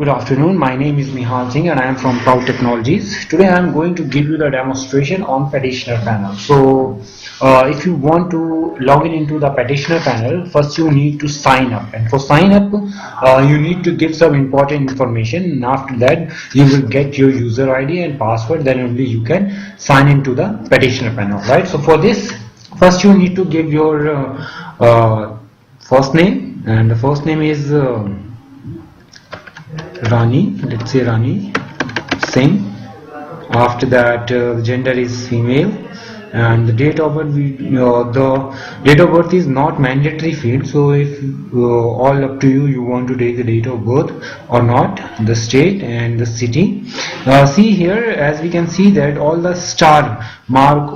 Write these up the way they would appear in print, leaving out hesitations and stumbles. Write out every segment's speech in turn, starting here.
good afternoon. My name is Nihal Singh and I am from Proud Technologies. Today I am going to give you the demonstration on petitioner panel. So if you want to log in into the petitioner panel, first you need to sign up, and for sign up you need to give some important information, and after that you will get your user ID and password. Then only you can sign into the petitioner panel, right? So for this, first you need to give your first name, and the first name is Rani, let's say Rani Singh. After that the gender is female, and the date of birth, the date of birth is not mandatory field, so if all up to you, you want to take the date of birth or not, the state and the city. See here, as we can see that all the star mark,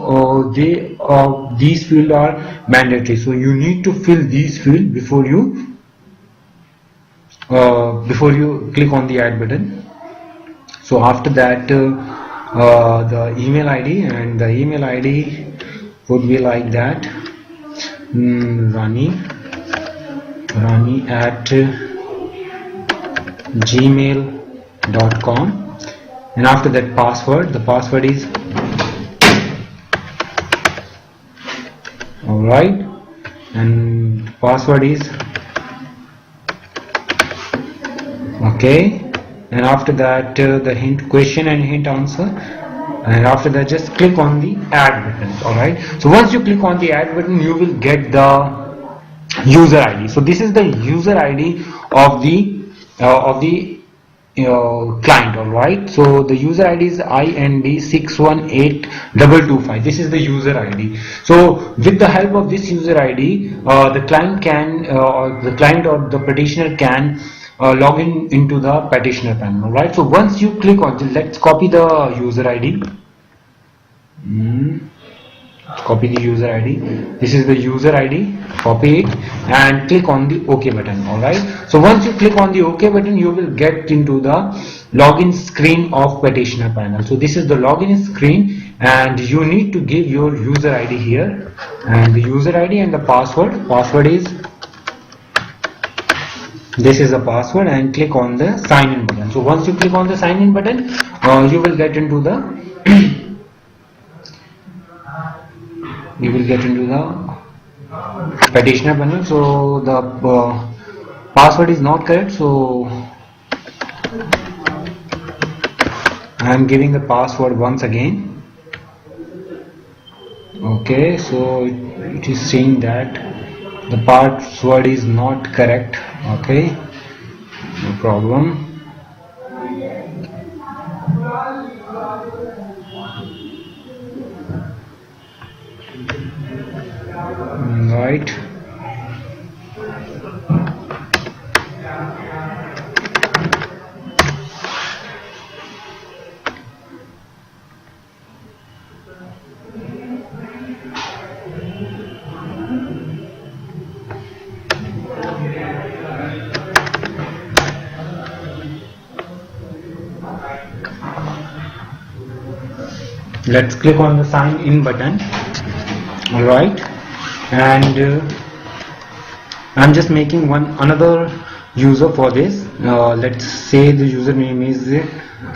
these fields are mandatory, so you need to fill these fields before you click on the add button. So after that the email ID, and the email ID would be like that, Rani at gmail.com, and after that password, the password is alright, and password is okay, and after that the hint question and hint answer, and after that just click on the add button. Alright, so once you click on the add button, you will get the user ID. So this is the user ID of the client. Alright, so the user ID is IND618225. this is the user ID. So with the help of this user ID, the client or the petitioner can log in into the petitioner panel. Right, so once you click on, let's copy the user ID. Copy the user ID. This is the user ID. Copy it and click on the OK button. Alright, so once you click on the OK button, you will get into the login screen of petitioner panel. So this is the login screen, and you need to give your user ID here, and the user ID and the password is, this is the password, and click on the sign in button. So once you click on the sign in button, you will get into the petitioner panel. So the password is not correct, so I am giving the password once again. Okay, so it is saying that the password is not correct. Okay, no problem. Right, let's click on the sign in button. Alright, and I'm just making another user for this. Let's say the username is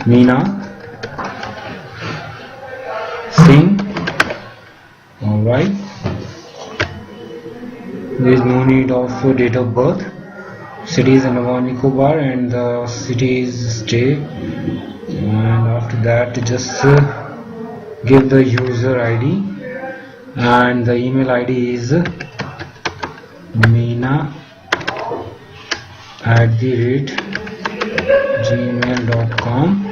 Meena Singh. Alright, there is no need of date of birth. City is Andaman Nicobar, and the city is state, and after that just give the user ID, and the email ID is meena@gmail.com,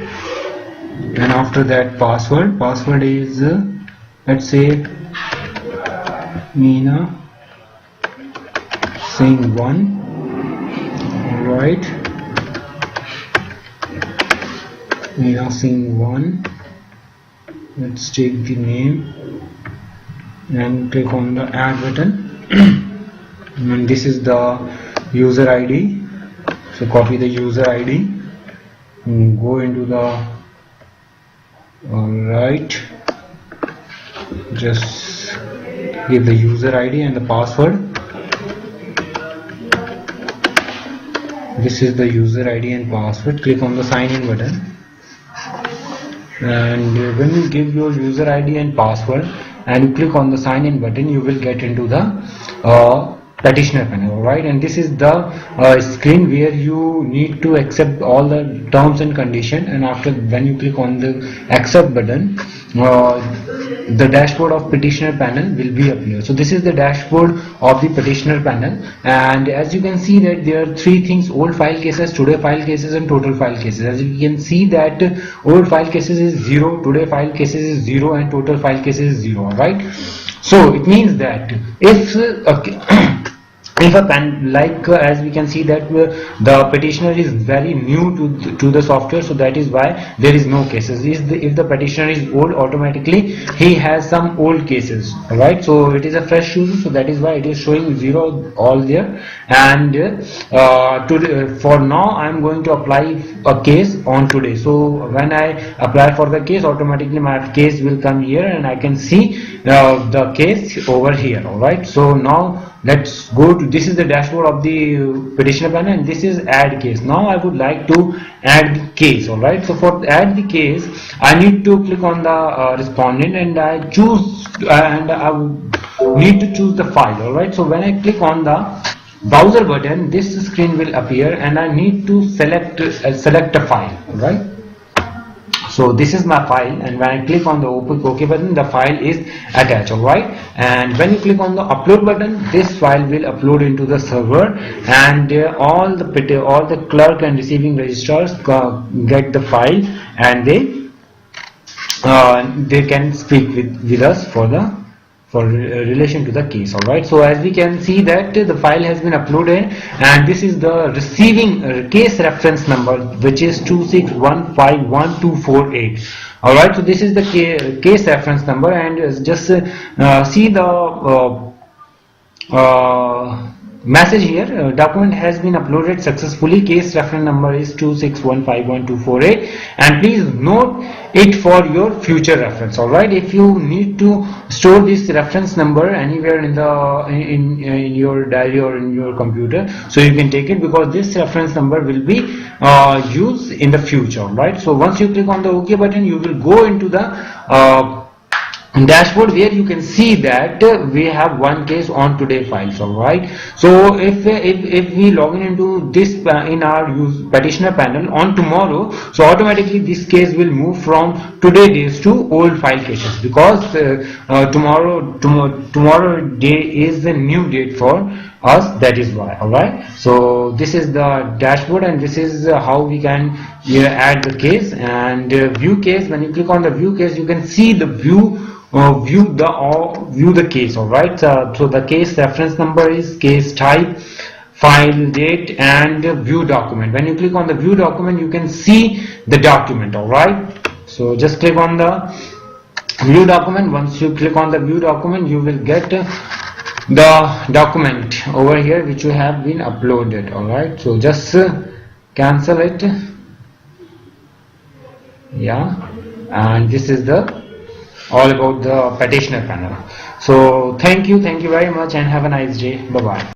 and after that password is let's say Meena Singh 1. Alright, Meena Singh 1. Let's take the name and click on the add button. And this is the user ID. So copy the user ID and go into the alright, just give the user ID and the password. this is the user ID and password. Click on the sign in button, and when you give your user ID and password and you click on the sign in button, you will get into the petitioner panel. Alright, and this is the screen where you need to accept all the terms and condition, and after when you click on the accept button, the dashboard of petitioner panel will be appear. So this is the dashboard of the petitioner panel, and as you can see that there are three things: old file cases, today file cases, and total file cases. As you can see that old file cases is 0, today file cases is 0, and total file cases is 0. Alright, so it means that if if a as we can see that the petitioner is very new to the software, so that is why there is no cases. If the petitioner is old, automatically he has some old cases. Alright, so it is a fresh user, so that is why it is showing 0 all there. And for now I am going to apply a case on today. So when I apply for the case, automatically my case will come here and I can see the case over here. Alright, so now let's go to, this is the dashboard of the petitioner panel, and this is add case. Now I would like to add the case. Alright, so for add the case I need to click on the respondent, and I choose and I need to choose the file. Alright, so when I click on the browser button, this screen will appear and I need to select a file. Alright, so this is my file, and when I click on the OK button, the file is attached. Alright, and when you click on the upload button, this file will upload into the server, and all the clerk and receiving registrars get the file, and they can speak with us for relation to the case. Alright, so as we can see that the file has been uploaded, and this is the receiving case reference number, which is 261512448. Alright, so this is the case reference number, and just see the message here, document has been uploaded successfully, case reference number is 261512448, and please note it for your future reference. Alright, if you need to store this reference number anywhere in your diary or in your computer, so you can take it, because this reference number will be used in the future. Alright, so once you click on the OK button, you will go into the dashboard where you can see that we have one case on today files. Alright, so if we log into this in our petitioner panel on tomorrow, so automatically this case will move from today days to old file cases, because tomorrow day is the new date for us, that is why. Alright, so this is the dashboard, and this is how we can add the case and view case. When you click on the view case, you can see the view the case. Alright, so the case reference number is case type, file date, and view document. When you click on the view document, you can see the document. Alright, so just click on the view document. Once you click on the view document, you will get the document over here which you have been uploaded. Alright, so just cancel it. Yeah, and this is all about the petitioner panel. So thank you very much, and have a nice day. Bye bye.